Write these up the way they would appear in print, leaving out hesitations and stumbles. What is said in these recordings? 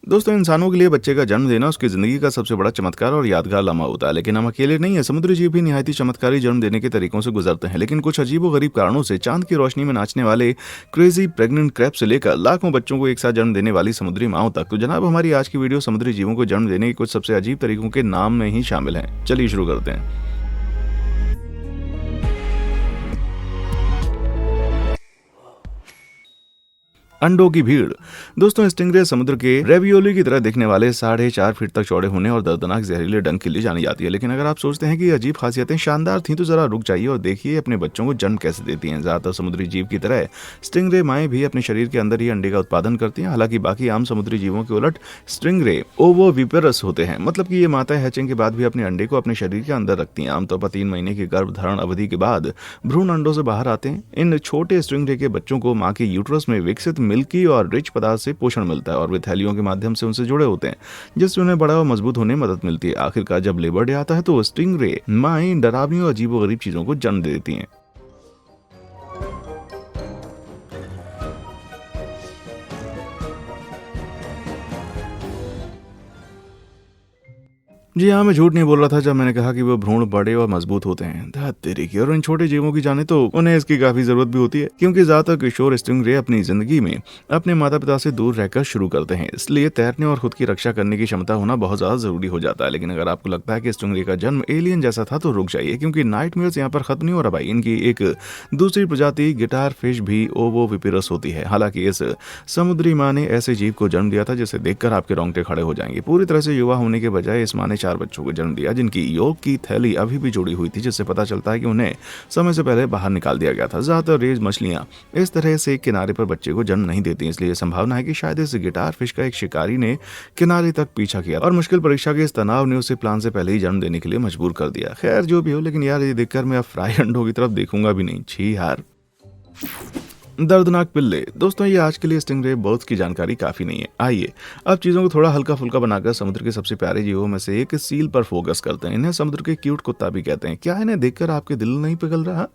दोस्तों, इंसानों के लिए बच्चे का जन्म देना उसकी ज़िंदगी का सबसे बड़ा चमत्कार और यादगार लम्हा होता है। लेकिन हम अकेले नहीं हैं, समुद्री जीव भी निहायती चमत्कारी जन्म देने के तरीकों से गुजरते हैं। लेकिन कुछ अजीबो-गरीब कारणों से चाँद की रोशनी में नाचने वाले क्रेज़ी प्रेग्नेंट क्रैब से लेकर लाखों बच्चों को एक साथ जन्म देने वाली समुद्री माँओं तक, तो जनाब हमारी आज की वीडियो समुद्री जीवों को जन्म देने के कुछ सबसे अजीब तरीकों के नाम में ही शामिल है। चलिए शुरू करते हैं। अंडों की भीड़। दोस्तों, स्टिंगरे समुद्र के रेवियोली की तरह दिखने वाले 4.5 फीट तक चौड़े होने और दर्दनाक जहरीले डंक के लिए जानी जाती है। लेकिन अगर आप सोचते हैं कि ये अजीब खासियतें शानदार थीं, तो जरा रुक जाइए और देखिए अपने बच्चों को जन्म कैसे देती हैं। ज्यादातर समुद्री जीव की तरह स्टिंगरे माएँ भी अपने शरीर के अंदर ही अंडे का उत्पादन करती हैं। हालांकि बाकी आम समुद्री जीवों के उलट स्टिंगरे ओवोविपेरस होते हैं, मतलब कि ये माताएं हैचिंग के बाद भी अपने अंडे को अपने शरीर के अंदर रखती हैं। आमतौर पर 3 महीने की गर्भधारण अवधि के बाद भ्रूण अंडों से बाहर आते हैं। इन छोटे स्टिंगरे के बच्चों को माँ के यूट्रस में विकसित मिल्की और रिच पदार्थ से पोषण मिलता है और वे थैलियों के माध्यम से उनसे जुड़े होते हैं, जिससे उन्हें बड़ा और मजबूत होने में मदद मिलती है। आखिरकार जब लेबर डे आता है तो स्टिंगरे माएं डरावनी और अजीबोगरीब चीजों को जन्म दे देती हैं। जी हाँ, मैं झूठ नहीं बोल रहा था जब मैंने कहा कि वो भ्रूण बड़े और मजबूत होते हैं। धत तेरी की। और इन छोटे जीवों की जाने तो उन्हें इसकी काफी जरूरत भी होती है, क्योंकि ज्यादातर किशोर स्टिंगरे अपनी जिंदगी में अपने माता पिता से दूर रहकर शुरू करते हैं। इसलिए तैरने और खुद की रक्षा करने की क्षमता होना बहुत ज्यादा जरूरी हो जाता है। लेकिन अगर आपको लगता है कि स्टिंगरे का जन्म एलियन जैसा था, तो रुक जाइए, क्योंकि नाइटमेयर्स यहाँ पर खत्म नहीं हो रहा भाई। इनकी एक दूसरी प्रजाति गिटार फिश भी ओवोविपेरस होती है। हालांकि इस समुद्री माँ ने ऐसे जीव को जन्म दिया था जिसे देखकर आपके रोंगटे खड़े हो जाएंगे। पूरी तरह से युवा होने के बजाय इस माँ ने 4 बच्चों को जन्म दिया, जिनकी योग की थैली अभी भी जुड़ी हुई थी, जिससे पता चलता है कि उन्हें समय से पहले बाहर निकाल दिया गया था। ज्यादातर रेज मछलियां इस तरह से किनारे पर बच्चे को जन्म नहीं देती, इसलिए संभावना है कि शायद इस गिटार फिश का एक शिकारी ने किनारे तक पीछा किया और मुश्किल परीक्षा के इस तनाव ने उसे प्लान से पहले ही जन्म देने के लिए मजबूर कर दिया। खैर जो भी हो, लेकिन यार ये देखकर मैं अब फ्राई अंडों की तरफ देखूंगा भी नहीं। छी यार। दर्दनाक पिल्ले। दोस्तों, ये आज के लिए स्टिंगरे बर्थ की जानकारी काफी नहीं है। आइए अब चीजों को थोड़ा हल्का फुल्का बनाकर समुद्र के सबसे प्यारे जीवों में से एक सील पर फोकस करते हैं। इन्हें समुद्र के क्यूट कुत्ता भी कहते हैं। क्या इन्हें देखकर आपके दिल नहीं पिघल रहा?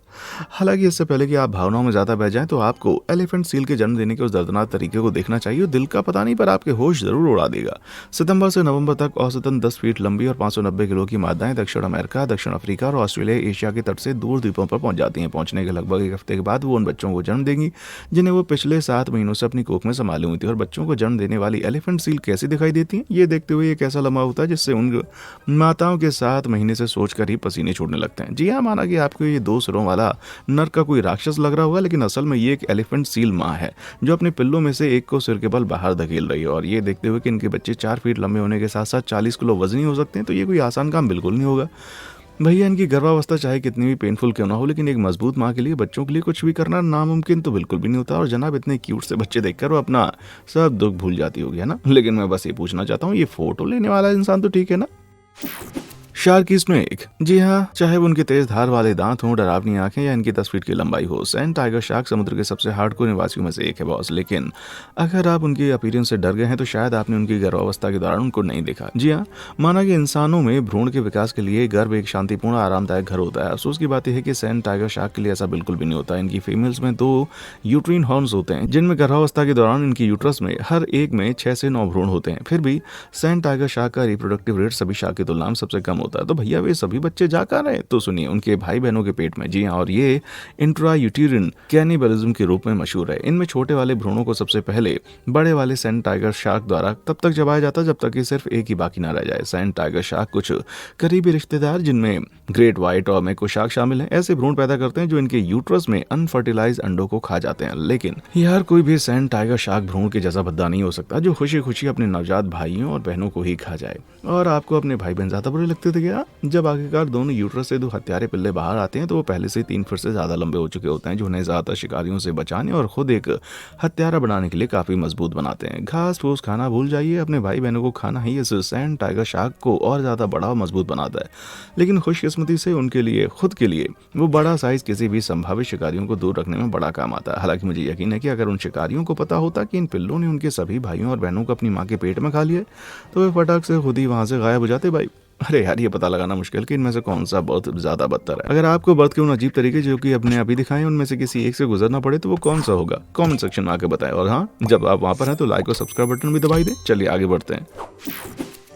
हालांकि इससे पहले कि आप भावनाओं में ज्यादा बह जाएं, तो आपको एलिफेंट सील के जन्म देने के उस दर्दनाक तरीके को देखना चाहिए। दिल का पता नहीं, पर आपके होश जरूर उड़ा देगा। सितंबर से नवंबर तक औसतन 10 फीट लंबी और 590 किलो की मादाएं दक्षिण अमेरिका, दक्षिण अफ्रीका और ऑस्ट्रेलिया, एशिया के तट से दूर द्वीपों पर पहुंच जाती हैं। पहुंचने के लगभग 1 हफ्ते के बाद वो उन बच्चों को जन्म देंगी जिन्हें वो पिछले 7 महीनों से अपनी कोख में संभाली हुई थी। और बच्चों को जन्म देने वाली एलिफेंट सील कैसी दिखाई देती हैं, ये देखते हुए एक ऐसा लम्हा होता है जिससे उन माताओं के 7 महीने से सोचकर ही पसीने छूटने लगते हैं। जी हाँ, माना कि आपको ये 2 सिरों वाला नर का कोई राक्षस लग रहा होगा, लेकिन असल में ये एक एलिफेंट सील माँ है जो अपने पिल्लों में से एक को सिर के बल बाहर धकेल रही है। और ये देखते हुए कि इनके बच्चे 4 फीट लंबे होने के साथ साथ 40 किलो वजनी हो सकते हैं, तो ये कोई आसान काम बिल्कुल नहीं होगा। भैया, इनकी गर्भावस्था चाहे कितनी भी पेनफुल क्यों ना हो, लेकिन एक मजबूत माँ के लिए बच्चों के लिए कुछ भी करना नामुमकिन तो बिल्कुल भी नहीं होता। और जनाब, इतने क्यूट से बच्चे देखकर वो अपना सब दुख भूल जाती होगी, है ना। लेकिन मैं बस ये पूछना चाहता हूँ, ये फोटो लेने वाला इंसान तो ठीक है ना? Sharky snake. जी हाँ, चाहे वो उनके तेज धार वाले दांत हों, डरावनी आंखें या इनकी 10 फीट की लंबाई हो, सैंड टाइगर शार्क समुद्र के सबसे हार्डकोर निवासियों में से एक है बॉस। लेकिन अगर आप उनके अपीयरेंस से डर गए हैं, तो शायद आपने उनकी गर्भावस्था के दौरान उनको नहीं देखा। जी हाँ, माना कि इंसानों में भ्रूण के विकास के लिए गर्भ एक शांतिपूर्ण आरामदायक घर होता है। अफसोस की बात यह है कि सैंड टाइगर शार्क के लिए ऐसा बिल्कुल भी नहीं होता। इनकी फीमेल्स में 2 यूट्रीन हॉर्न्स होते हैं, जिनमें गर्भावस्था के दौरान इनकी यूट्रस में हर एक में 6 से 9 भ्रूण होते हैं। फिर भी सैंड टाइगर शार्क का रिप्रोडक्टिव रेट सभी शार्क की तुलना में सबसे कम होता है। तो भैया, वे सभी बच्चे जा कहाँ रहे? तो सुनिए, उनके भाई बहनों के पेट में। जी हाँ, और ये इंट्रा यूटेरिन कैनिबलिज्म के रूप में मशहूर है। इनमें छोटे वाले भ्रूणों को सबसे पहले बड़े वाले सैंड टाइगर शार्क द्वारा तब तक चबाया जाता जब तक कि सिर्फ एक ही बाकी ना रह जाए। सैंड टाइगर शार्क कुछ करीबी रिश्तेदार, जिनमें ग्रेट व्हाइट और मैको शार्क शामिल हैं, ऐसे भ्रूण पैदा करते हैं जो इनके यूट्रस में अनफर्टिलाइज अंडों को खा जाते हैं। लेकिन यार, कोई भी सैंड टाइगर शार्क भ्रूण के जैसा भद्दा नहीं हो सकता जो खुशी खुशी अपने नवजात भाइयों और बहनों को ही खा जाए। और आपको अपने भाई बहन ज्यादा बुरे लगते थे क्या? जब आखिरकार दोनों यूट्रस से 2 हत्यारे पिल्ले बाहर आते हैं, तो वो पहले से 3 फीट से ज्यादा लंबे हो चुके होते हैं, जो उन्हें ज्यादातर शिकारियों से बचाने और खुद एक हत्यारा बनाने के लिए काफी मजबूत बनाते हैं। घास फूस खाना भूल जाइए, अपने भाई बहनों को खाना ही इस सैंड टाइगर शार्क को और ज्यादा बड़ा और मजबूत बनाता है। लेकिन खुशकिस्मती से उनके लिए, खुद के लिए, वो बड़ा साइज किसी भी संभावित शिकारियों को दूर रखने में बड़ा काम आता है। हालांकि मुझे यकीन है कि अगर उन शिकारियों को पता होता कि इन पिल्लों ने उनके सभी भाइयों और बहनों को अपनी माँ के पेट में खा लिया, तो वे फटाक से खुद ही वहां से गायब हो जाते भाई। अरे यार, ये पता लगाना मुश्किल कि इनमें से कौन सा बहुत ज्यादा बदतर है। अगर आपको बर्थ के उन अजीब तरीके जो कि अपने अभी दिखाएं उनमें से किसी एक से गुजरना पड़े तो वो कौन सा होगा, कमेंट सेक्शन में आके बताएं। और हाँ, जब आप वहां पर हैं तो लाइक और सब्सक्राइब बटन भी दबाई दें। चलिए आगे बढ़ते हैं।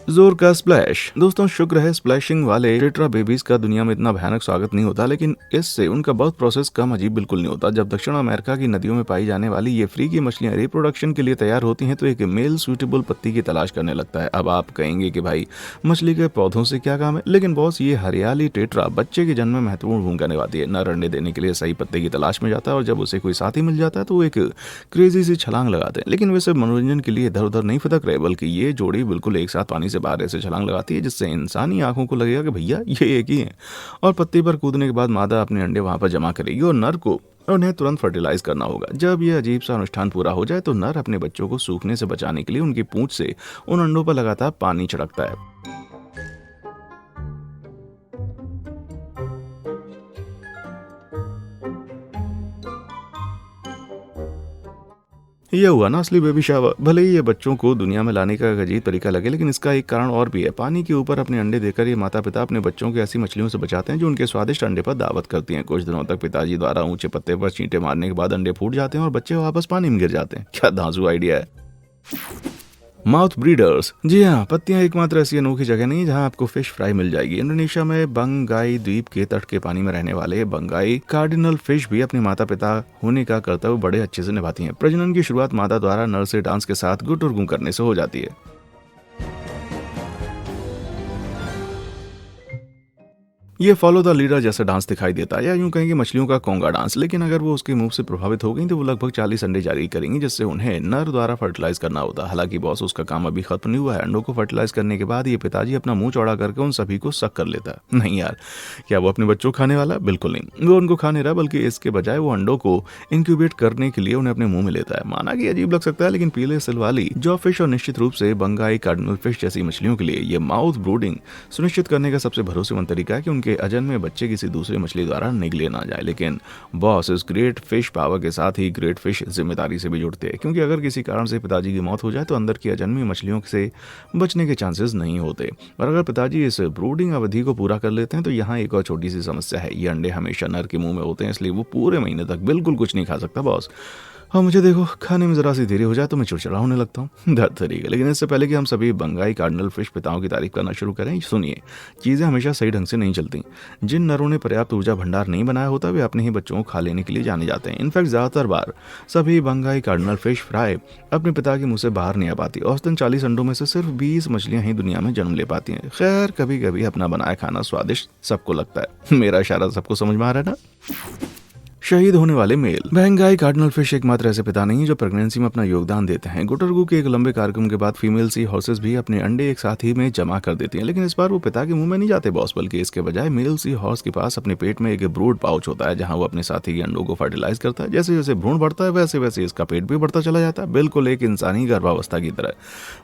जोर का स्प्लैश। दोस्तों, शुक्र है स्प्लैशिंग वाले टेट्रा बेबीज का दुनिया में इतना भयानक स्वागत नहीं होता, लेकिन इससे उनका बर्थ प्रोसेस कम अजीब बिल्कुल नहीं होता। जब दक्षिण अमेरिका की नदियों में पाई जाने वाली ये फ्री की मछलियां रिप्रोडक्शन के लिए तैयार होती हैं तो एक मेल सूटेबल पत्ती की तलाश करने लगता है। अब आप कहेंगे कि भाई मछली के पौधों से क्या काम है, लेकिन बॉस, ये हरियाली टेट्रा बच्चे के जन्म में महत्वपूर्ण भूमिका निभाती है। नर अंडे देने के लिए सही पत्ते की तलाश में जाता है और जब उसे कोई साथी मिल जाता है तो वो एक क्रेजी सी छलांग लगाते हैं। लेकिन वे सिर्फ मनोरंजन के लिए इधर उधर नहीं फटक रहे, बल्कि ये जोड़ी बिल्कुल एक साथ पानी से बाहर ऐसे छलांग लगाती है जिससे इंसानी आंखों को लगेगा कि भैया ये एक ही है। और पत्ती पर कूदने के बाद मादा अपने अंडे वहां पर जमा करेगी और नर को उन्हें तुरंत फर्टिलाइज करना होगा। जब यह अजीब सा अनुष्ठान पूरा हो जाए तो नर अपने बच्चों को सूखने से बचाने के लिए उनकी पूंछ से उन अंडों पर लगातार पानी छिड़कता है। यह हुआ ना असली बेबी शावर। भले ही ये बच्चों को दुनिया में लाने का एक अजीब तरीका लगे, लेकिन इसका एक कारण और भी है। पानी के ऊपर अपने अंडे देकर ये माता पिता अपने बच्चों को ऐसी मछलियों से बचाते हैं जो उनके स्वादिष्ट अंडे पर दावत करती हैं। कुछ दिनों तक पिताजी द्वारा ऊंचे पत्ते पर चींटे मारने के बाद अंडे फूट जाते हैं और बच्चे वापस पानी में गिर जाते हैं। क्या धांसू आइडिया है। Mouth breeders. जी हाँ, पत्तियां एकमात्र ऐसी अनोखी जगह नहीं जहां आपको फिश फ्राई मिल जाएगी। इंडोनेशिया में बंगाई द्वीप के तट के पानी में रहने वाले बंगाई कार्डिनल फिश भी अपने माता पिता होने का कर्तव्य बड़े अच्छे से निभाती हैं। प्रजनन की शुरुआत मादा द्वारा नर से डांस के साथ गुट और गुं करने से हो जाती है। ये फॉलो द लीडर जैसा डांस दिखाई देता है, या यूं कहेंगे मछलियों का कोंगा डांस। लेकिन अगर वो उसके मुंह से प्रभावित हो गई तो वो लगभग 40 अंडे जारी करेंगी जिससे उन्हें नर द्वारा फर्टिलाइज करना होता है। हालांकि बॉस, उसका काम अभी खत्म नहीं हुआ है। अंडों को फर्टिलाइज करने के बाद ये पिताजी अपना मुंह चौड़ा करके उन सभी को सक कर लेता है। नहीं यार, क्या वो अपने बच्चों को खाने वाला? बिल्कुल नहीं, वो उनको खाने रहा, बल्कि इसके बजाय वो अंडों को इंक्यूबेट करने के लिए उन्हें अपने मुंह में लेता है। माना कि अजीब लग सकता है, लेकिन पीले सिल वाली जॉ फिश और निश्चित रूप से बंगाई कार्डिनल फिश जैसी मछलियों के लिए ये माउथ ब्रूडिंग सुनिश्चित करने का सबसे भरोसेमंद तरीका है कि उनके अजन में बच्चे किसी दूसरी मछली द्वारा निगले ना जाए। लेकिन बॉस, इस ग्रेट फिश पावर के साथ ही ग्रेट फिश जिम्मेदारी से भी जुड़ते हैं, क्योंकि अगर किसी कारण से पिताजी की मौत हो जाए तो अंदर की अजन्मी मछलियों से बचने के चांसेस नहीं होते। और अगर पिताजी इस ब्रूडिंग अवधि को पूरा कर लेते हैं तो यहाँ एक और छोटी सी समस्या है। ये अंडे हमेशा नर के मुंह में होते हैं, इसलिए वो पूरे महीने तक बिल्कुल कुछ नहीं खा सकता बॉस। हाँ, मुझे देखो, खाने में जरा सी देरी हो जाए तो मैं चिड़चिड़ा होने लगता हूँ। तरीके। लेकिन इससे पहले कि हम सभी बंगाई कार्डिनल फिश पिताओं की तारीफ करना शुरू करें, सुनिए, चीज़ें हमेशा सही ढंग से नहीं चलती। जिन नरों ने पर्याप्त ऊर्जा भंडार नहीं बनाया होता वे अपने ही बच्चों को खा लेने के लिए जाने जाते हैं। इनफैक्ट ज़्यादातर बार सभी बंगाई कार्डिनल फिश फ्राई अपने पिता के मुंह से बाहर नहीं आ पाती। औसतन 40 अंडों में से सिर्फ 20 मछलियां ही दुनिया में जन्म ले पाती हैं। खैर, कभी कभी अपना बनाया खाना स्वादिष्ट सबको लगता है। मेरा इशारा सबको समझ में आ रहा है ना। शहीद होने वाले मेल। बंगाई कार्डिनल फिश एकमात्र ऐसे पिता नहीं जो प्रेगनेंसी में अपना योगदान देते हैं। गुटरगू के एक लंबे कार्यक्रम के बाद फीमेल सी हॉर्सेस भी अपने अंडे एक साथ ही में जमा कर देती हैं, लेकिन इस बार वो पिता के मुंह में नहीं जाते बॉस, बल्कि इसके बजाय मेल सी हॉर्स के पास अपने पेट में एक ब्रूड पाउच होता है जहां वो अपने साथी के अंडों को फर्टिलाइज करता है। जैसे जैसे भ्रूण बढ़ता है वैसे वैसे इसका पेट भी बढ़ता चला जाता है, बिल्कुल एक इंसानी गर्भावस्था की तरह।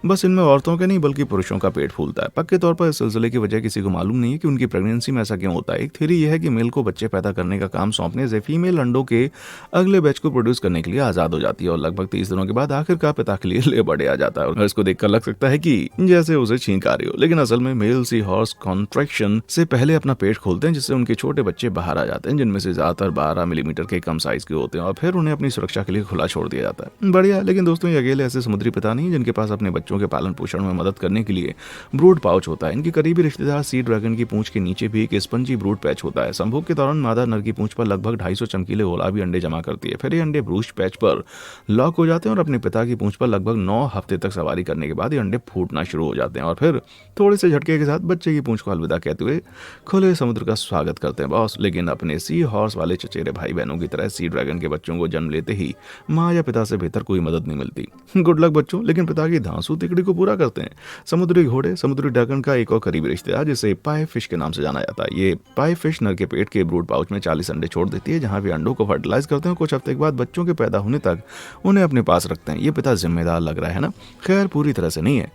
बस इनमें औरतों के नहीं बल्कि पुरुषों का पेट फूलता है। पक्के तौर पर इस सिलसिले की वजह किसी को मालूम नहीं है कि उनकी प्रेगनेंसी में ऐसा क्यों होता है। एक थ्योरी यह है कि मेल को बच्चे पैदा करने का काम सौंपने से फीमेल अंडों के अगले बैच को प्रोड्यूस करने के लिए आजाद हो जाती है और लगभग 30 दिनों के बाद आखिरकार पिता के लिए ले बड़े आ जाता है। और इसको देखकर लग सकता है कि जैसे उसे छींक आ रही हो, लेकिन असल में मेल सी हॉर्स कॉन्ट्रैक्शन से पहले अपना पेट खोलते हैं जिससे उनके छोटे बच्चे बाहर आ जाते हैं, जिनमें से ज्यादातर 12 मिलीमीटर के कम साइज के होते हैं, और फिर उन्हें अपनी सुरक्षा के लिए खुला छोड़ दिया जाता है। बढ़िया। लेकिन दोस्तों, ये अकेले ऐसे समुद्री पिता नहीं जिनके पास अपने बच्चों के पालन पोषण में मदद करने के लिए ब्रूड पाउच होता है। इनके करीबी रिश्तेदार सी ड्रैगन की पूंछ के नीचे भी एक स्पंजी ब्रूड पैच होता है। संभोग के दौरान मादा नर की पूंछ पर लगभग 250 चमकीले गुलाबी अंडे जमा करती है। फिर ये अंडे ब्रूड पैच पर लॉक हो जाते हैं और अपने पिता की पूंछ पर लगभग 9 हफ्ते तक सवारी करने के बाद ये अंडे फूटना शुरू हो जाते हैं और फिर थोड़े से झटके के साथ बच्चे की पूंछ को अलविदा कहते हुए खुले समुद्र का स्वागत करते हैं बॉस। लेकिन अपने सी हॉर्स वाले चचेरे भाई बहनों की तरह सी ड्रैगन के बच्चों को जन्म लेते ही माँ या पिता से बेहतर कोई मदद नहीं मिलती। गुड लक बच्चों, लेकिन पिता की धांसू तिकड़ी को पूरा करते हैं समुद्री घोड़े। समुद्री ड्रैगन का एक और करीबी रिश्तेदार जिसे पाई फिश के नाम से जाना जाता है। ये पाई फिश नर के पेट के ब्रूड पाउच में 40 अंडे छोड़ देती है जहां वे अंडों को फर्टिलाइज करते हैं। कुछ हफ्ते के बाद बच्चों के पैदा होने तक उन्हें अपने पास रखते हैं। ये पिता जिम्मेदार लग रहा है ना? खैर, पूरी तरह से नहीं है।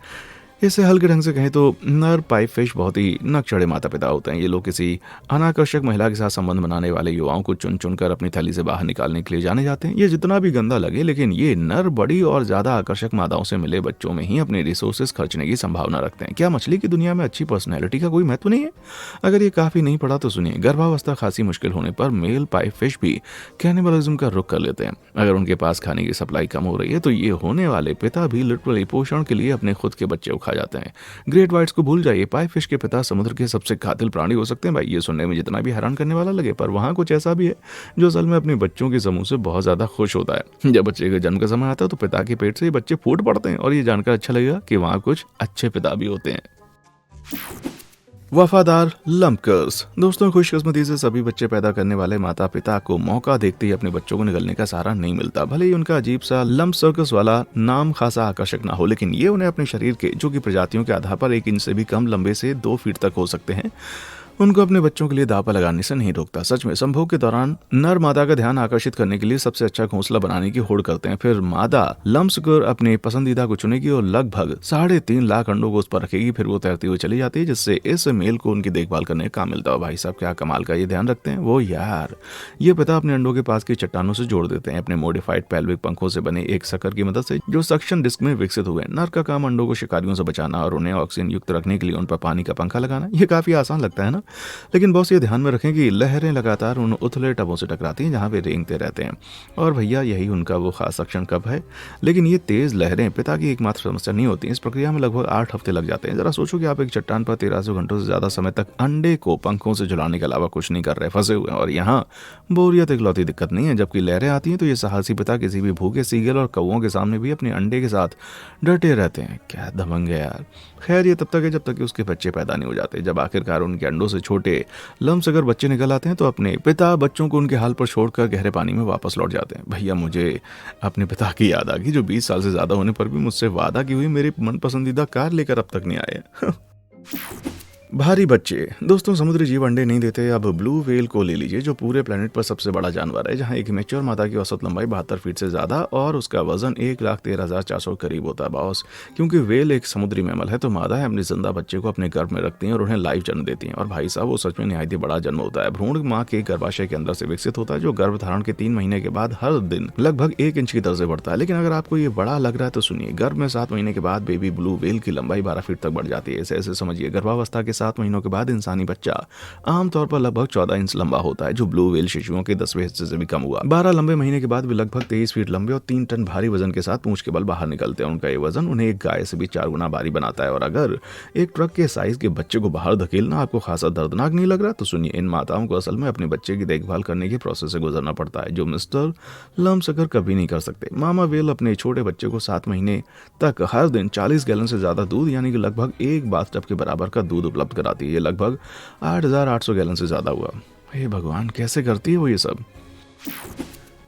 इससे हल्के ढंग से कहें तो नर पाइप फिश बहुत ही नकचढ़े माता पिता होते हैं। ये लोग किसी अनाकर्षक महिला के साथ संबंध बनाने वाले युवाओं को चुन चुनकर अपनी थैली से बाहर निकालने के लिए जाने जाते हैं। ये जितना भी गंदा लगे, लेकिन ये नर बड़ी और ज्यादा आकर्षक मादाओं से मिले बच्चों में ही अपने रिसोर्सेज खर्चने की संभावना रखते हैं। क्या मछली की दुनिया में अच्छी पर्सनैलिटी का कोई महत्व नहीं है? अगर ये काफी नहीं पड़ा तो सुनिए, गर्भावस्था खासी मुश्किल होने पर मेल पाइप फिश भी कैनिबलिज्म का रुख कर लेते हैं। अगर उनके पास खाने की सप्लाई कम हो रही है तो ये होने वाले पिता भी लिटरली पोषण के लिए अपने खुद के बच्चे खा जाते हैं। ग्रेट व्हाइट्स को भूल जाइए, पाइप फिश के पिता समुद्र के सबसे कातिल प्राणी हो सकते हैं। भाई ये सुनने में जितना भी हैरान करने वाला लगे, पर वहाँ कुछ ऐसा भी है जो असल में अपने बच्चों के समूह से बहुत ज्यादा खुश होता है। जब बच्चे के जन्म का समय आता है तो पिता के पेट से ये बच्चे फूट पड़ते हैं, और ये जानकर अच्छा लगेगा कि वहाँ कुछ अच्छे पिता भी होते हैं। वफादार लंपकर्स। दोस्तों, खुशकिस्मती से सभी बच्चे पैदा करने वाले माता पिता को मौका देखते ही अपने बच्चों को निगलने का सहारा नहीं मिलता। भले ही उनका अजीब सा लंप सर्कस वाला नाम खासा आकर्षक ना हो, लेकिन ये उन्हें अपने शरीर के, जो कि प्रजातियों के आधार पर 1 इंच से भी कम लंबे से 2 फीट तक हो सकते हैं, उनको अपने बच्चों के लिए दांव पर लगाने से नहीं रोकता। सच में संभोग के दौरान नर मादा का ध्यान आकर्षित करने के लिए सबसे अच्छा घोंसला बनाने की होड़ करते हैं। फिर मादा लम्पसकर अपने पसंदीदा को चुनेगी और लगभग 3.5 लाख अंडों को उस पर रखेगी। फिर वो तैरती हुई चली जाती है, जिससे इस मेल को उनकी देखभाल करने का काम मिलता है। भाई साहब, क्या कमाल का ये ध्यान रखते हैं वो यार। ये पिता अपने अंडों के पास की चट्टानों से जोड़ देते हैं अपने मॉडिफाइड पेल्विक पंखों से बने एक सकर की मदद से, जो सक्शन डिस्क में विकसित हुए। नर का काम अंडों को शिकारियों से बचाना और उन्हें ऑक्सीजन युक्त रखने के लिए उन पर पानी का पंखा लगाना। ये काफी आसान लगता है ना, लेकिन बॉस ये ध्यान में रखें कि लहरें लगातार उन उथले टबों से टकराती हैं जहां वे रेंगते रहते हैं, और भैया यही उनका वो खास सक्शन कप है। लेकिन ये तेज लहरें पिता की एकमात्र समस्या नहीं होती। इस प्रक्रिया में लगभग 8 हफ्ते लग जाते हैं। जरा सोचो कि आप एक चट्टान पर 1300 घंटों से ज्यादा समय तक अंडे को पंखों से झुलाने के अलावा कुछ नहीं कर रहे, फंसे हुए हैं, और यहाँ बोरियत इकलौती दिक्कत नहीं है। जबकि लहरें आती हैं तो ये साहसी पिता किसी भी भूखे सीगल और कौवों के सामने भी अपने अंडे के साथ डटे रहते हैं। क्या दबंग है यार। खैर, ये तब तक है जब तक कि उसके बच्चे पैदा नहीं हो जाते। जब आखिरकार उनके अंडों से छोटे लम्स अगर बच्चे निकल आते हैं तो अपने पिता बच्चों को उनके हाल पर छोड़कर गहरे पानी में वापस लौट जाते हैं। भैया, मुझे अपने पिता की याद आ गई, जो 20 साल से ज्यादा होने पर भी मुझसे वादा की हुई मेरी मन पसंदीदा कार लेकर अब तक नहीं आए। भारी बच्चे। दोस्तों, समुद्री जीव अंडे नहीं देते। अब ब्लू व्हेल को ले लीजिए, जो पूरे प्लेनेट पर सबसे बड़ा जानवर है, जहां एक मैच्योर मादा की औसत लंबाई 72 फीट से ज्यादा और उसका वजन 1,13,400 करीब होता है बॉस। क्योंकि व्हेल एक समुद्री मैमल है तो मादा है अपने जिंदा बच्चे को अपने गर्भ में रखती हैं और उन्हें लाइव जन्म देती हैं। और भाई साहब, वो सच में निहायत ही बड़ा जन्म होता है। भ्रूण माँ के गर्भाशय के अंदर से विकसित होता है, जो गर्भधारण के 3 महीने के बाद हर दिन लगभग 1 इंच की दर से बढ़ता है। लेकिन अगर आपको ये बड़ा लग रहा है तो सुनिए, गर्भ में 7 महीने के बाद बेबी ब्लू व्हेल की लंबाई 12 फीट तक बढ़ जाती है। ऐसे समझिए, गर्भावस्था के 7 महीनों के बाद इंसानी बच्चा आमतौर पर लगभग 14 इंच लंबा होता है, जो ब्लू व्हेल शिशुओं के 10वें हिस्से से भी कम हुआ। 12 लंबे महीने के बाद वे लगभग 23 फीट लंबे और 3 टन भारी वजन के साथ पूंछ के बल बाहर निकलते हैं। उनका ये वजन उन्हें एक गाय से भी 4 गुना भारी बनाता है। और अगर एक ट्रक के साइज के बच्चे को बाहर धकेलना आपको खासा दर्दनाक नहीं लग रहा तो सुनिए, इन माताओं को असल में अपने बच्चे की देखभाल करने के प्रोसेस से गुजरना पड़ता है, जो मिस्टर लम्पसकर कभी नहीं कर सकते। मामा व्हेल अपने छोटे बच्चे को 7 महीने तक हर दिन 40 गैलन से ज्यादा दूध, यानी कि लगभग एक बाथटब के बराबर का दूध उपलब्ध कराती है। ये लगभग 8,800 गैलन से ज्यादा हुआ। हे भगवान, कैसे करती है वो ये सब।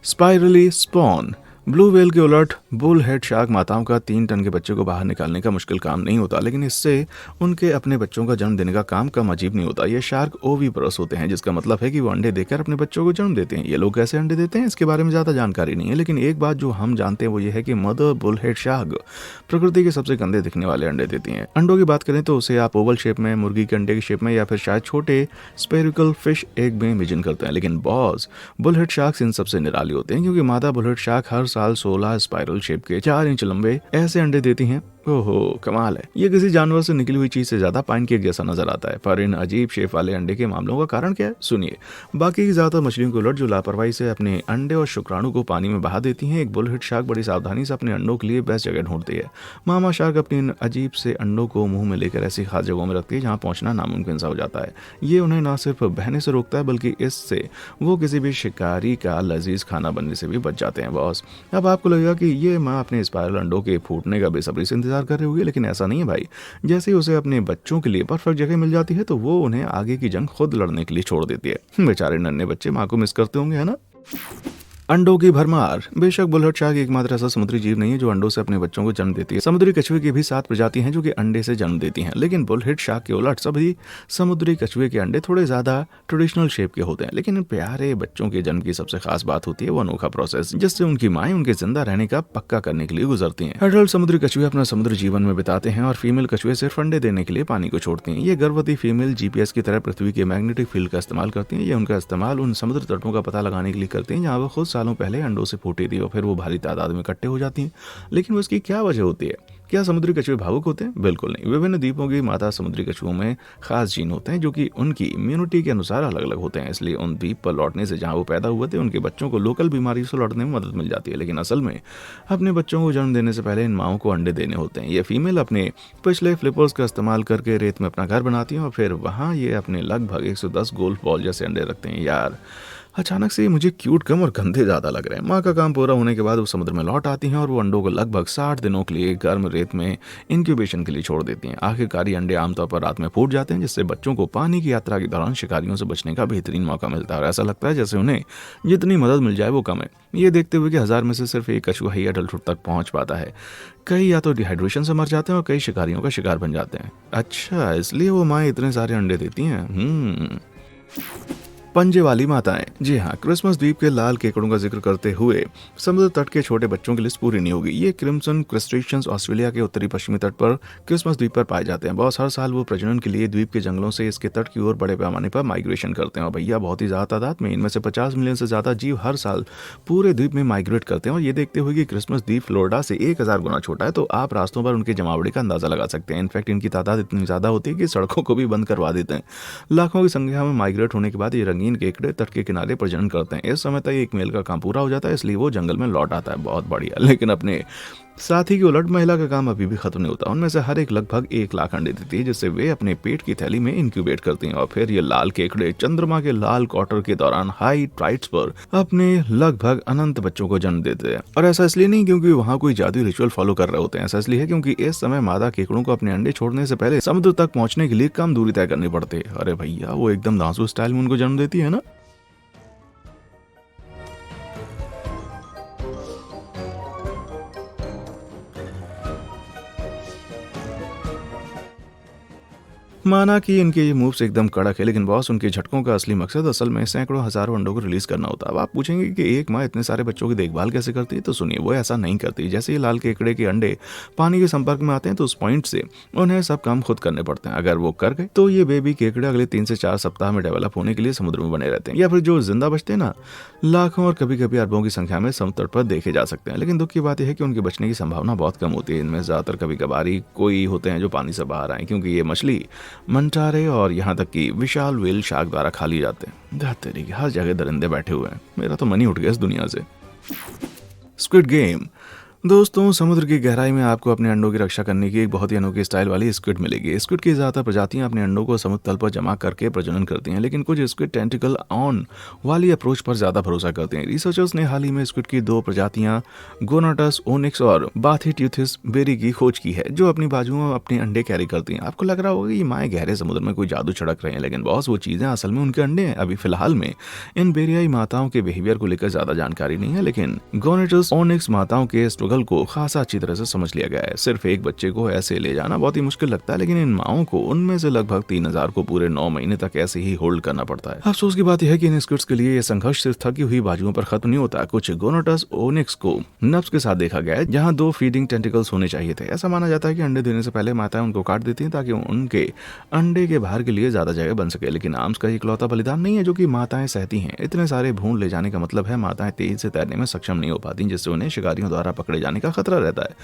Spirally spawn. ब्लू व्हेल के उलट बुल हेड शार्क माताओं का 3 टन के बच्चे को बाहर निकालने का मुश्किल काम नहीं होता, लेकिन इससे उनके अपने बच्चों का जन्म देने का काम कम अजीब नहीं होता। ये शार्क ओवीपरस होते हैं, जिसका मतलब है कि वो अंडे देकर अपने बच्चों को जन्म देते हैं। ये लोग कैसे अंडे देते हैं इसके बारे में ज्यादा जानकारी नहीं है, लेकिन एक बात जो हम जानते हैं वो ये है कि मदर बुल हेड शार्क प्रकृति के सबसे गंदे दिखने वाले अंडे देती हैं। अंडों की बात करें तो उसे आप ओवल शेप में, मुर्गी के अंडे की शेप में, या फिर शायद छोटे स्पेरिकल फिश एग में इमेजिन करते हैं। लेकिन बॉस, बुल हेड शार्क्स इन सबसे निराली होते हैं, क्योंकि मादा बुल हेड शार्क हर साल 16 स्पाइरल शेप के 4 इंच लंबे ऐसे अंडे देती हैं। ओहो, कमाल है। ये किसी जानवर से निकली हुई चीज से ज्यादा पाइनकेक जैसा नजर आता है। पर इन अजीब शेप वाले अंडे के मामलों का कारण क्या है, सुनिए। बाकी की ज्यादातर मछलियों के उलट, जो लापरवाही से अपने अंडे और शुक्राणु को पानी में बहा देती हैं, एक बुल हेड शार्क बड़ी सावधानी से अपने अंडों के लिए बेस्ट जगह ढूंढती है। मामा शार्क अपने इन अजीब से अंडों को मुंह में लेकर ऐसी खास जगहों में रखती है जहां पहुंचना नामुमकिन सा हो जाता है। ये उन्हें न सिर्फ बहने से रोकता है, बल्कि इससे वो किसी भी शिकारी का लजीज खाना बनने से भी बच जाते हैं बॉस। अब आपको लगेगा कि ये माँ अपने स्पाइरल अंडों के फूटने का बेसब्री से इंतजार कर रही होगी, लेकिन ऐसा नहीं है भाई। जैसे ही उसे अपने बच्चों के लिए परफेक्ट जगह मिल जाती है तो वो उन्हें आगे की जंग खुद लड़ने के लिए छोड़ देती है। बेचारे नन्हे बच्चे माँ को मिस करते होंगे, है ना। अंडों की भरमार। बेशक बुलहट शार्क एकमात्र ऐसा समुद्री जीव नहीं है जो अंडों से अपने बच्चों को जन्म देती है। समुद्री कछुए की भी 7 प्रजातियां हैं जो कि अंडे से जन्म देती हैं, लेकिन बुलहेड शार्क के उलट सभी समुद्री कछुए के अंडे थोड़े ज्यादा ट्रेडिशनल शेप के होते हैं। लेकिन इन प्यारे बच्चों के जन्म की सबसे खास बात होती है वो अनोखा प्रोसेस जिससे उनकी माएँ उनके जिंदा रहने का पक्का करने के लिए गुजरती हैं। एडल्ट समुद्री कछुए अपना समुद्र जीवन में बिताते हैं और फीमेल कछुए सिर्फ अंडे देने के लिए पानी को छोड़ती हैं। ये गर्भवती फीमेल जीपीएस की तरह पृथ्वी के मैग्नेटिक फील्ड का इस्तेमाल करती हैं। ये उनका इस्तेमाल उन समुद्र तटों का पता लगाने के लिए करती हैं जहाँ वो खुद सालों पहले अंडों से फूटी थी और फिर वो भारी तादाद में इकट्ठे हो जाती हैं। लेकिन वो इसकी क्या वजह होती है? क्या समुद्री कछुए भावुक होते हैं? बिल्कुल नहीं। विभिन्न द्वीपों की माता समुद्री कछुओं में खास जीन होते हैं जो कि उनकी इम्यूनिटी के अनुसार अलग अलग होते हैं। इसलिए उन द्वीप पर लौटने से जहां वो पैदा हुए थे उनके बच्चों को लोकल बीमारी से लौटने में मदद मिल जाती है। लेकिन असल में अपने बच्चों को जन्म देने से पहले इन माओं को अंडे देने होते हैं। ये फीमेल अपने पिछले फ्लिपर्स का इस्तेमाल करके रेत में अपना घर बनाती हैं और फिर वहाँ ये अपने लगभग 110 गोल्फ बॉल जैसे अंडे रखते हैं। यार अचानक से मुझे क्यूट कम और गंदे ज्यादा लग रहे हैं। माँ का काम पूरा होने के बाद वो समुद्र में लौट आती हैं और वो अंडों को लगभग 60 दिनों के लिए गर्म रेत में इंक्यूबेशन के लिए छोड़ देती हैं। आखिरकार ये अंडे आमतौर पर रात में फूट जाते हैं जिससे बच्चों को पानी की यात्रा के दौरान शिकारियों से बचने का बेहतरीन मौका मिलता है और ऐसा लगता है जैसे उन्हें जितनी मदद मिल जाए वो कम है। ये देखते हुए कि 1000 में से सिर्फ एक कछुआ ही एडल्टहुड तक पहुंच पाता है। कई या तो डिहाइड्रेशन से मर जाते हैं और कई शिकारियों का शिकार बन जाते हैं। अच्छा, इसलिए वो माँ इतने सारे अंडे देती हैं। पंजे वाली माताएं। जी हाँ, क्रिसमस द्वीप के लाल केकड़ों का जिक्र करते हुए समुद्र तट के छोटे बच्चों की लिस्ट पूरी नहीं होगी। ये क्रिम्सन क्रस्टेशियंस ऑस्ट्रेलिया के उत्तरी पश्चिमी तट पर क्रिसमस द्वीप पर पाए जाते हैं। बॉस हर साल वो प्रजनन के लिए द्वीप के जंगलों से इसके तट की ओर बड़े पैमाने पर माइग्रेशन करते हैं और भैया बहुत ही ज्यादा तादाद में। इनमें से 50 मिलियन से ज्यादा जीव हर साल पूरे द्वीप में माइग्रेट करते हैं। और ये देखते हुए कि क्रिसमस द्वीप फ्लोरिडा से 1000 गुना छोटा है तो आप रास्तों पर उनके जमावड़े का अंदाजा लगा सकते हैं। इनफैक्ट इनकी तादाद इतनी ज्यादा होती है कि सड़कों को भी बंद करवा देते हैं। लाखों की संख्या में माइग्रेट होने के बाद ये रंगीन केकड़े तट के किनारे प्रजनन करते हैं। इस समय तक एक मेल का काम पूरा हो जाता है इसलिए वो जंगल में लौट आता है। बहुत बढ़िया। लेकिन अपने साथी की उलट महिला का काम अभी भी खत्म नहीं होता। उनमें से हर एक लगभग 1 लाख अंडे देती है जिससे वे अपने पेट की थैली में इंक्यूबेट करती हैं और फिर ये लाल केकड़े चंद्रमा के लाल क्वार्टर के दौरान हाई टाइड्स पर अपने लगभग अनंत बच्चों को जन्म देते हैं। और ऐसा इसलिए नहीं क्योंकि वहाँ कोई जादुई रिचुअल फॉलो कर रहे होते हैं। ऐसा इसलिए है क्योंकि इस समय मादा केकड़ों को अपने अंडे छोड़ने से पहले समुद्र तक पहुंचने के लिए कम दूरी तय करनी पड़ती है। अरे भैया, वो एकदम दांसू स्टाइल में उनको जन्म देती है ना। माना कि इनके ये मूव्स एकदम कड़क है लेकिन बॉस उनके झटकों का असली मकसद असल में सैकड़ों हजारों अंडों को रिलीज करना होता है। अब आप पूछेंगे कि एक माँ इतने सारे बच्चों की देखभाल कैसे करती है, तो सुनिए, वो ऐसा नहीं करती। जैसे ये लाल केकड़े के अंडे पानी के संपर्क में आते हैं तो उस पॉइंट से उन्हें सब काम खुद करने पड़ते हैं। अगर वो कर गए तो ये बेबी केकड़े अगले 3 से 4 सप्ताह में डेवलप होने के लिए समुद्र में बने रहते हैं। या फिर जो जिंदा बचते हैं ना, लाखों और कभी कभी अरबों की संख्या में समुद्र तट पर देखे जा सकते हैं। लेकिन दुख की बात यह है कि उनके बचने की संभावना बहुत कम होती है। इनमें ज्यादातर कभी कभारी कोई होते हैं जो पानी से बाहर आए क्योंकि ये मछली मंटारे और यहाँ तक कि विशाल व्हेल शार्क द्वारा खा लिए जाते हैं। तरीके हर जगह दरिंदे बैठे हुए हैं। मेरा तो मन ही उठ गया इस दुनिया से। Squid game. दोस्तों, समुद्र की गहराई में आपको अपने अंडों की रक्षा करने की एक बहुत ही अनोखी स्टाइल वाली स्क्विड मिलेगी। स्क्विड की ज्यादातर प्रजातियां अपने अंडों को समुद्र तल पर जमा करके प्रजनन करती हैं, लेकिन कुछ स्क्विड टेंटिकल ऑन वाली अप्रोच पर ज्यादा भरोसा करते हैं। रिसर्चर्स ने हाल ही में स्क्विड की 2 प्रजातियां गोनाटस ओनिक्स और बाथिट्यूथिस बेरी की खोज की है जो अपनी बाजुओं में अपने अंडे कैरी करती हैं। आपको लग रहा होगा कि माएँ गहरे समुद्र में कोई जादू छिड़क रहे हैं, लेकिन बहुत वो चीजें असल में उनके अंडे हैं। अभी फिलहाल में इन बेरियाई माताओं के बिहेवियर को लेकर ज्यादा जानकारी नहीं है, लेकिन गोनाटस ओनिक्स माताओं के स्ट्रगल को खासा अच्छी तरह से समझ लिया गया है। सिर्फ एक बच्चे को ऐसे ले जाना बहुत ही मुश्किल लगता है, लेकिन इन माओं को उनमें से लगभग 3000 को पूरे 9 महीने तक ऐसे ही होल्ड करना पड़ता है। अफसोस की बात यह है कि इन स्क्विड्स के लिए यह संघर्ष सिर्फ थकी हुई बाजुओं पर खत्म नहीं होता। कुछ गोनाटस ओनिक्स को नब्स के साथ देखा गया है जहां 2 फीडिंग टेंटिकल्स होने चाहिए थे। ऐसा माना जाता है कि अंडे देने से पहले माताएं उनको काट देती हैं ताकि उनके अंडे के बाहर के लिए ज्यादा जगह बन सके। लेकिन आर्म्स का इकलौता बलिदान नहीं है जो कि माताएं सहती हैं। इतने सारे भ्रूण ले जाने का मतलब है माताएं तेज से तैरने में सक्षम नहीं हो पाती, जिससे उन्हें शिकारियों द्वारा पकड़े जाने का खतरा रहता है।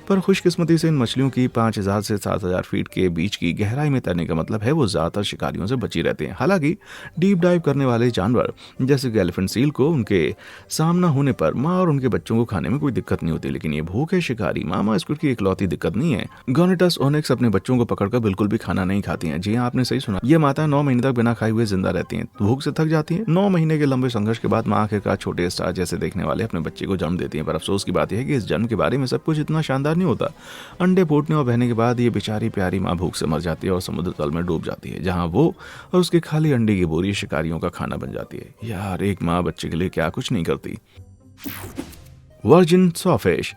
पर खुशकिस्मती से इन मछलियों की 5000 से 7000 फीट के बीच की गहराई में तैरने का मतलब है वो ज्यादातर शिकारियों से बची रहते हैं। हालांकि डीप डाइव करने वाले जानवर जैसे कि एलिफेंट सील को उनके सामना होने पर माँ और उनके बच्चों को खाने में कोई दिक्कत नहीं होती, लेकिन ये भूखे शिकारी मामा स्क्विड की इकलौती दिक्कत नहीं है। गोनाटस ओनिक्स अपने बच्चों को पकड़कर बिल्कुल भी खाना नहीं खाती हैं। जी हाँ, आपने सही सुना, ये माताएं 9 महीने तक बिना खाए हुए जिंदा रहती हैं, भूख से थक जाती हैं। 9 महीने के लंबे संघर्ष के बाद माँ आखिरकार छोटे स्टार जैसे देखने वाले अपने बच्चे को जन्म देती है। पर अफसोस की बात यह है कि इस जन्म के बारे में सब कुछ इतना शानदार नहीं होता। अंडे फूटने और बहने के बाद ये बेचारी प्यारी माँ भूख से मर जाती है और समुद्र तल में डूब जाती है, जहाँ वो और उसके खाली अंडे की बोरी शिकारियों का खाना बन जाती है। यार, एक माँ बच्चे के लिए क्या कुछ नहीं करती। Virgin sawfish.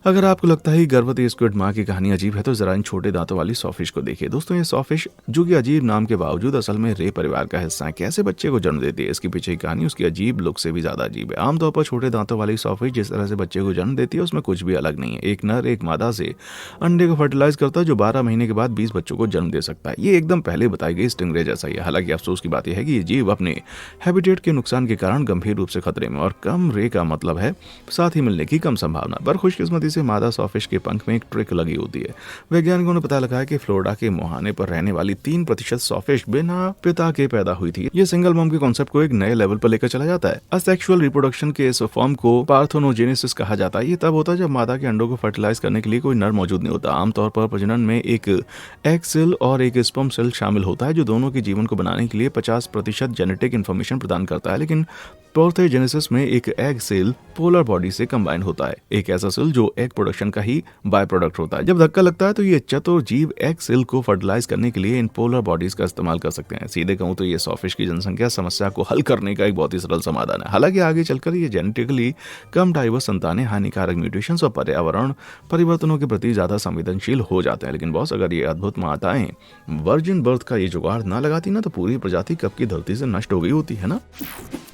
अगर आपको लगता है कि गर्भवती स्क्विड माँ की कहानी अजीब है तो जरा इन छोटे दांतों वाली सॉफिश को देखिए। दोस्तों ये सॉफिश जो कि अजीब नाम के बावजूद असल में रे परिवार का हिस्सा है, कैसे बच्चे को जन्म देती है इसके पीछे की कहानी उसकी अजीब लुक से भी ज्यादा अजीब है। आमतौर पर छोटे दांतों वाली सॉफिश जिस तरह से बच्चे को जन्म देती है उसमें कुछ भी अलग नहीं है। एक नर एक मादा से अंडे को फर्टिलाइज करता है जो 12 महीने के बाद 20 बच्चों को जन्म दे सकता है। ये एकदम पहले बताई गई स्टिंगरे जैसा ही है। हालांकि अफसोस की बात यह है कि ये जीव अपने हैबिटेट के नुकसान के कारण गंभीर रूप से खतरे में, और कम रे का मतलब है साथ ही मिलने की कम संभावना। पर खुशकिस्मती से मादा सॉफिश के पंख में एक ट्रिक लगी होती है। वैज्ञानिकों ने पता लगाया कि फ्लोरिडा के मुहाने पर रहने वाली 3% सॉफिश बिना पिता के पैदा हुई थी। ये सिंगल मॉम के कॉन्सेप्ट को एक नए लेवल पर लेकर चला जाता है। असेक्सुअल रिप्रोडक्शन के इस फॉर्म को पार्थेनोजेनेसिस कहा जाता है। ये तब होता है जब मादा के अंडों को फर्टिलाइज करने के लिए कोई नर मौजूद नहीं होता। आमतौर पर प्रजनन में एक एग सेल और एक स्पर्म सेल शामिल होता है जो दोनों के जीवन को बनाने के लिए 50% जेनेटिक इंफॉर्मेशन प्रदान करता है। लेकिन पार्थेनोजेनेसिस में एक एग सेल पोलर बॉडी से कंबाइन होता है, एक ऐसा सेल जो एग प्रोडक्शन का ही बाय प्रोडक्ट होता है। जब धक्का लगता है तो ये चतुर जीव एग सेल को फर्टिलाइज करने के लिए इन पोलर बॉडीज का इस्तेमाल कर सकते हैं। सीधे कहूं तो ये सॉफिश की जनसंख्या समस्या को हल करने का एक बहुत ही सरल समाधान है। हालांकि आगे चलकर ये जेनेटिकली कम डाइवर्स संतानें हानिकारक म्यूटेशंस और पर्यावरण परिवर्तनों के प्रति ज्यादा संवेदनशील हो जाते हैं। लेकिन बॉस, अगर ये अद्भुत माताएं वर्जिन बर्थ का ये जुगाड़ ना लगाती ना तो पूरी प्रजाति कब की धरती से नष्ट हो गई होती है ना।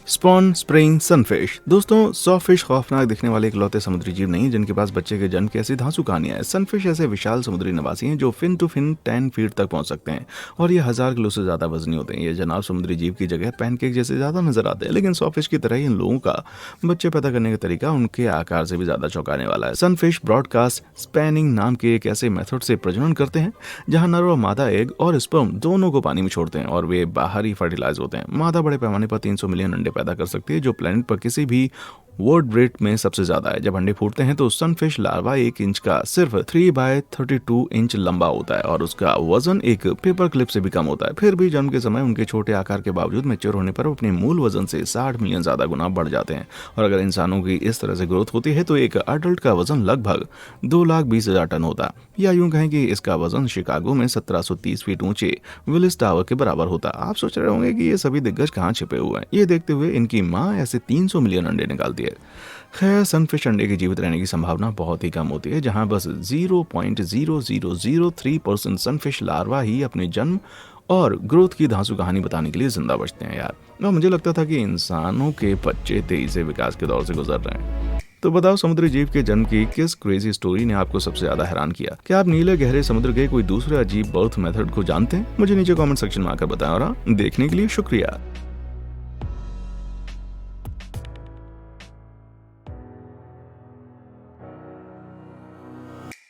Spawn spraying sunfish. दोस्तों सॉफिश खौफनाक दिखने वाले इकलौते समुद्री जीव नहीं जिनके पास बच्चे के जन्म की ऐसी धांसू कहानियां हैं। सनफिश ऐसे विशाल समुद्री निवासी हैं जो फिन टू फिन 10 फीट तक पहुंच सकते हैं और ये 1000 किलो से ज्यादा वजनी होते हैं। ये जनाब समुद्री जीव की जगह पैनकेक जैसे ज्यादा नजर आते हैं, लेकिन सॉफिश की तरह ही इन लोगों का बच्चे पैदा करने का तरीका उनके आकार से भी ज्यादा चौंकाने वाला है। सनफिश ब्रॉडकास्ट स्पैनिंग नाम के एक ऐसे मेथड से प्रजनन करते हैं जहां नर और मादा एग और स्पर्म दोनों को पानी में छोड़ते हैं और वे बाहर ही फर्टिलाइज होते हैं। मादा बड़े पैमाने पर 300 मिलियन अंडे पैदा कर सकती है जो प्लेनेट पर किसी भी वर्ड रेट में सबसे ज्यादा है। जब अंडे फूटते हैं तो सनफिश लार्वा 1 इंच का सिर्फ 3/32 इंच लंबा होता है और उसका वजन एक पेपर क्लिप से भी कम होता है। फिर भी जन्म के समय उनके छोटे आकार के बावजूद मैच्योर होने पर अपने मूल वजन से 60 मिलियन ज्यादा गुना बढ़ जाते हैं। और अगर इंसानों की इस तरह से ग्रोथ होती है तो एक अडल्ट का वजन लगभग 2,20,000 टन होता है, या यूं कहें कि इसका वजन शिकागो में 1730 फीट ऊंचे विलिस टावर के बराबर होता है। आप सोच रहे होंगे कि ये सभी दिग्गज कहाँ छिपे हुए हैं। ये देखते हुए इनकी माँ ऐसे 300 मिलियन अंडे निकालती है। खैर, सनफिश अंडे के जीवित रहने की संभावना बहुत ही कम होती है, जहां बस 0.0003% सनफिश लार्वा ही अपने जन्म और ग्रोथ की धांसू कहानी बताने के लिए जिंदा बचते हैं यार। और मुझे लगता था कि इंसानों के बच्चे तेजी से विकास के दौर से गुजर रहे हैं। तो बताओ, समुद्री जीव के जन्म की किस क्रेजी स्टोरी ने आपको सबसे ज्यादा हैरान किया? क्या आप नीले गहरे समुद्र के कोई दूसरे अजीब बर्थ मेथड को जानते हैं? मुझे नीचे कमेंट सेक्शन में आकर बताएं। और देखने के लिए शुक्रिया।